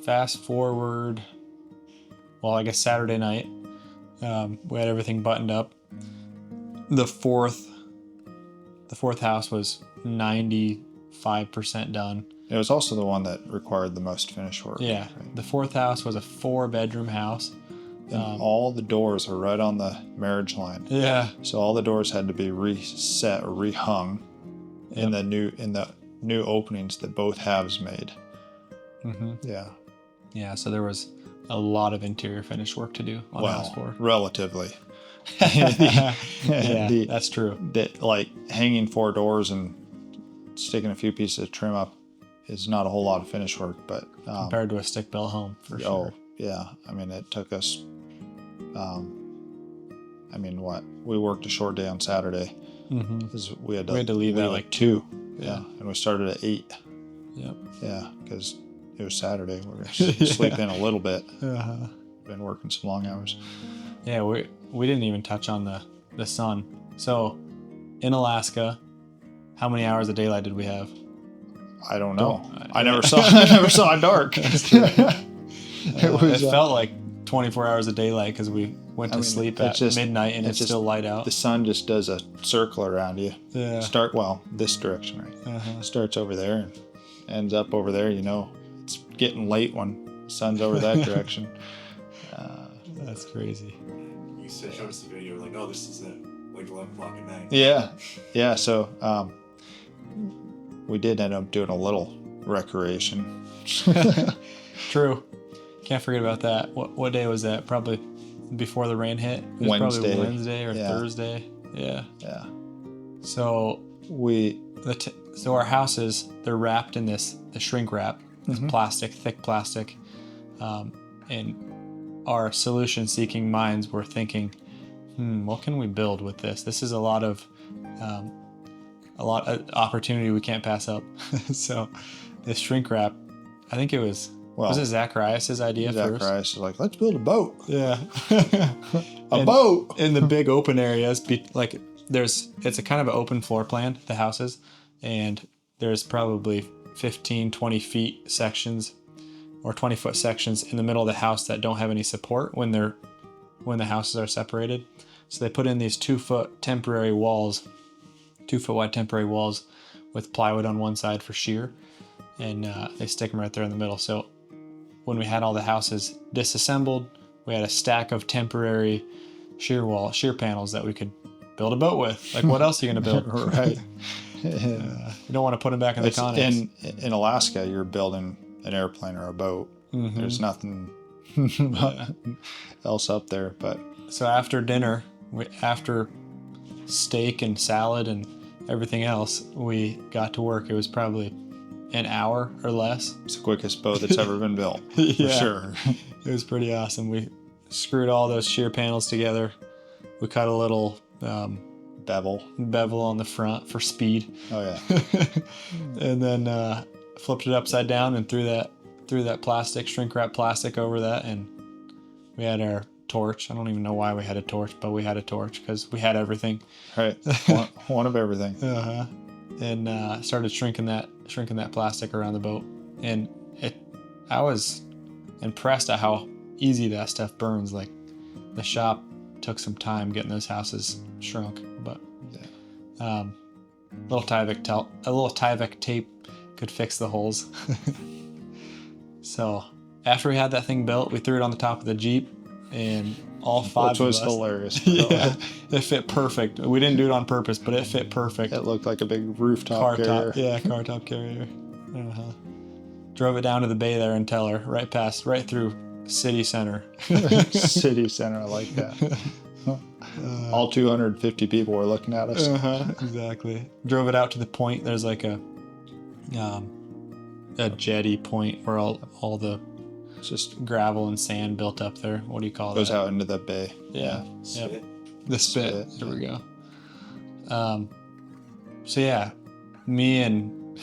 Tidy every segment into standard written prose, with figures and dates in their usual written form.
fast forward, well, I guess Saturday night, we had everything buttoned up. The fourth house was 95% done. It was also the one that required the most finish work. Yeah. Right? The fourth house was a 4-bedroom house. And all the doors are right on the marriage line. Yeah. So all the doors had to be reset or rehung in the new openings that both halves made. Mm-hmm. Yeah. Yeah. So there was a lot of interior finish work to do on house 4. Relatively. That's true. That like hanging 4 doors and sticking a few pieces of trim up is not a whole lot of finish work, but compared to a stick built home, for sure. Yeah. I mean, it took us. We worked a short day on Saturday because we had to leave at like 2. Yeah, and we started at 8. Yep. Yeah, because it was Saturday. We were gonna sleep in a little bit. Been working some long hours. Yeah, we didn't even touch on the sun. So, in Alaska, how many hours of daylight did we have? I don't know. I never saw it dark. It felt like 24 hours of daylight because we went to sleep at midnight and it's still light out. The sun just does a circle around you. Yeah. This direction, right? Starts over there and ends up over there. It's getting late when the sun's over that direction. That's crazy. You said, show us the video, like, oh, this is it, like 11 o'clock at night. Yeah. So we did end up doing a little recreation. True. Can't forget about that. What day was that? Probably before the rain hit. It was Wednesday. Probably Wednesday or Thursday. Yeah. Yeah. So so our houses, they're wrapped in the shrink wrap, this plastic, thick plastic, and our solution-seeking minds were thinking, what can we build with this? This is a lot of opportunity we can't pass up. So this shrink wrap, I think it was it Zacharias' idea first? Zacharias was like, let's build a boat. Yeah. Boat! In the big open areas, it's a kind of an open floor plan, the houses, and there's probably 15, 20 feet sections or 20-foot sections in the middle of the house that don't have any support when the houses are separated. So they put in these 2-foot wide temporary walls with plywood on one side for shear, and they stick them right there in the middle. So when we had all the houses disassembled, we had a stack of temporary shear panels that we could build a boat with. Like, what else are you going to build? Right. You don't want to put them back in the Connex. In Alaska, you're building an airplane or a boat. There's nothing else up there. But so after dinner, after steak and salad and everything else, we got to work. It was probably an hour or less. It's the quickest boat that's ever been built, for sure. It was pretty awesome. We screwed all those shear panels together. We cut a little bevel on the front for speed. Oh yeah. And then flipped it upside down and threw that plastic, shrink wrap plastic over that, and we had our torch. I don't even know why we had a torch, but we had a torch because we had everything. Right. One of everything. And started shrinking that plastic around the boat, and I was impressed at how easy that stuff burns. Like, the shop took some time getting those houses shrunk, but a little Tyvek tape could fix the holes. So after we had that thing built, we threw it on the top of the Jeep, and all 5 Which was hilarious. Yeah, it fit perfect. We didn't do it on purpose, but it fit perfect. It looked like a big rooftop carrier. Car top carrier. Drove it down to the bay there in Teller, right through city center. City center, I like that. All 250 people were looking at us. Exactly. Drove it out to the point. There's like a jetty point where all the just gravel and sand built up there. What do you call that? Goes out into the bay. Yeah. Yep. The spit. There we go. So yeah, me and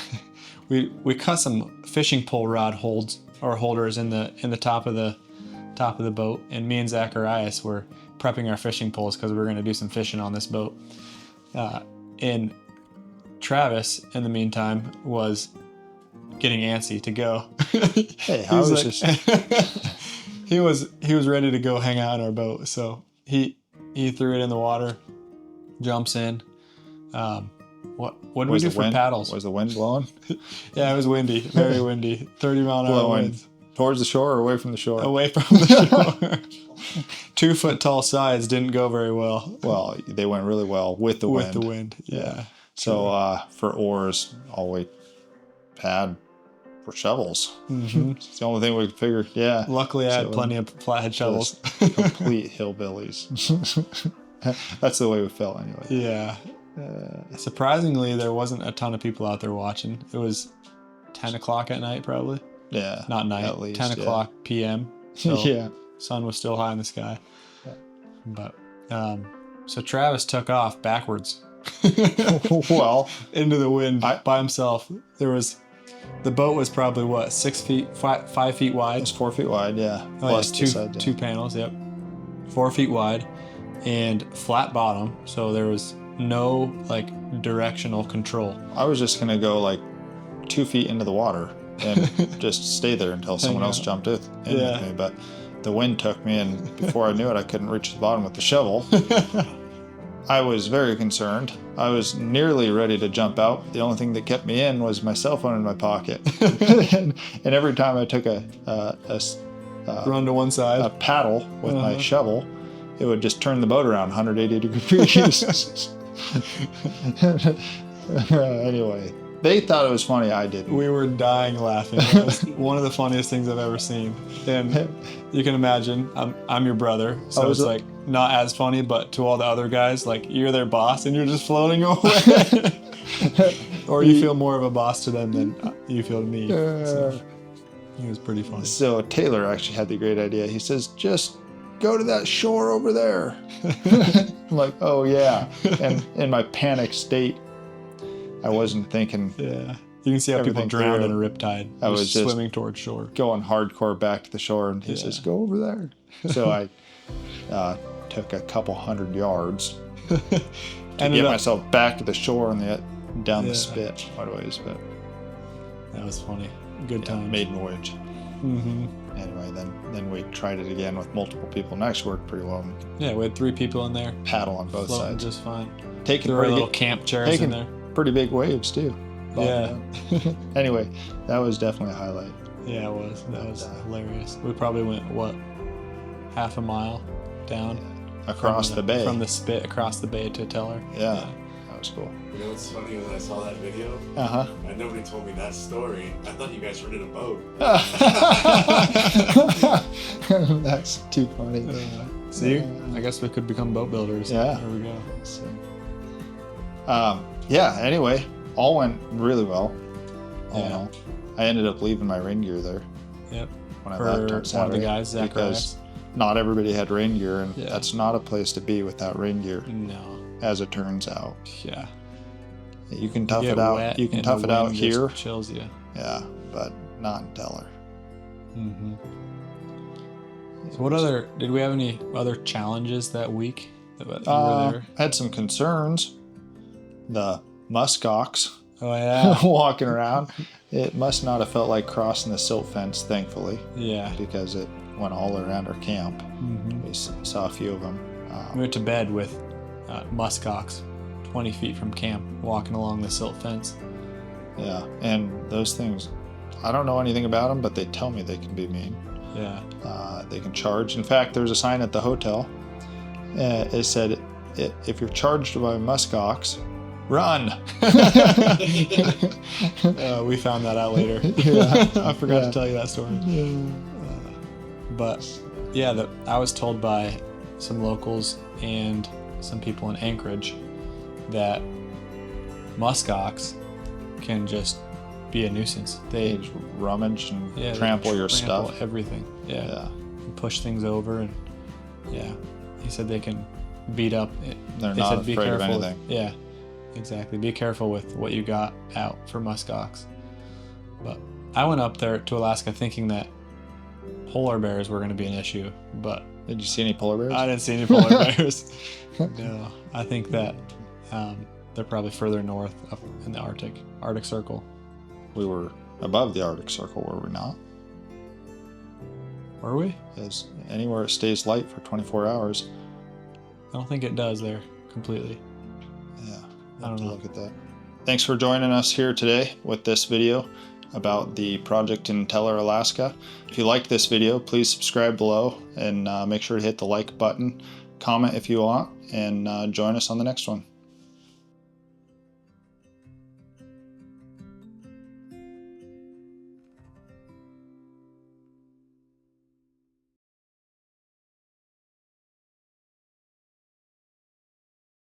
we cut some fishing pole rod holders in the top of the boat, and me and Zacharias were prepping our fishing poles because we were going to do some fishing on this boat. And Travis, in the meantime, was getting antsy to go. Hey, I was just he was ready to go hang out in our boat. So he threw it in the water, jumps in. What did we do for paddles? Was the wind blowing? Yeah, it was windy, very windy, 30-mile-an-hour winds. Towards the shore or away from the shore? Away from the shore. 2 foot tall sides didn't go very well. Well, they went really well with the wind. With the wind, yeah. So for oars, all we had were shovels. Mm-hmm. It's the only thing we could figure. Yeah. Luckily, I had plenty of flathead shovels. Complete hillbillies. That's the way we felt anyway. Yeah. Surprisingly, there wasn't a ton of people out there watching. It was 10 o'clock at night, probably. Yeah. Not night. At least, 10 o'clock p.m. So yeah. Sun was still high in the sky. Yeah. But so Travis took off backwards. Well, into the wind by himself. The boat was probably what, 6 feet, 5 feet wide. It's 4 feet wide, yeah. Oh, plus two panels. Yep, 4 feet wide, and flat bottom. So there was no like directional control. I was just gonna go like 2 feet into the water and just stay there until someone else jumped in with me. But the wind took me, and before I knew it, I couldn't reach the bottom with the shovel. I was very concerned. I was nearly ready to jump out. The only thing that kept me in was my cell phone in my pocket. and every time I took a run to one side, a paddle with my shovel, it would just turn the boat around 180 degrees. Anyway, they thought it was funny. I didn't. We were dying laughing. It was one of the funniest things I've ever seen. And you can imagine, I'm your brother, so it's like not as funny, but to all the other guys, like you're their boss and you're just floating away. Or you feel more of a boss to them than you feel to me. So it was pretty funny. So Taylor actually had the great idea. He says, just go to that shore over there. I'm like, oh yeah. And in my panic state, I wasn't thinking. Yeah. You can see how people drowned in a riptide. I was just swimming towards shore. Going hardcore back to the shore, and he says, go over there. So I took a couple 100 yards to get myself back to the shore and down the spit quite a ways. But that was funny. Good time. Maiden voyage. Mm-hmm. Anyway, then we tried it again with multiple people, and actually worked pretty well. Yeah, we had 3 people in there. Paddle on both sides. Just fine. Taking there were little camp chairs in there. Pretty big waves too. Yeah. Anyway, that was definitely a highlight. Yeah, it was. That was hilarious. We probably went, half a mile down? Yeah. Across the bay. From the spit across the bay to Teller. Yeah. That was cool. You know what's funny, when I saw that video, and nobody told me that story, I thought you guys rented a boat. That's too funny. See? I guess we could become boat builders. Yeah. There we go. So, anyway, all went really well. Yeah. I ended up leaving my rain gear there. Yep. When I left on Saturday, one of the guys, Zach, because not everybody had rain gear, and that's not a place to be without rain gear. No. As it turns out. Yeah. You can tough it out. You can tough it out here. Chills you. Yeah, but not in Teller. Mm-hmm. So what did we have any other challenges that week that were there? I had some concerns. The musk ox. Oh yeah. Walking around. It must not have felt like crossing the silt fence, thankfully. Yeah. Because it went all around our camp. Mm-hmm. We saw a few of them. We went to bed with musk ox 20 feet from camp, walking along the silt fence. Yeah, and those things, I don't know anything about them, but they tell me they can be mean. Yeah. They can charge. In fact, there's a sign at the hotel. It said, if you're charged by musk ox, run. We found that out later. I forgot to tell you that story. But yeah, I was told by some locals and some people in Anchorage that musk ox can just be a nuisance. They just rummage and trample your stuff. Everything. Yeah. And push things over, and he said they can beat up. They're not afraid of anything. Yeah, exactly. Be careful with what you got out for musk ox. But I went up there to Alaska thinking that polar bears were going to be an issue, but did you see any polar bears? I didn't see any polar bears. No, I think that they're probably further north up in the Arctic Circle. We were above the Arctic Circle, were we not? Were we? Because anywhere it stays light for 24 hours. I don't think it does there completely. Yeah, I don't know. Look at that. Thanks for joining us here today with this video about the project in Teller, Alaska. If you liked this video, please subscribe below and make sure to hit the like button, comment if you want, and join us on the next one.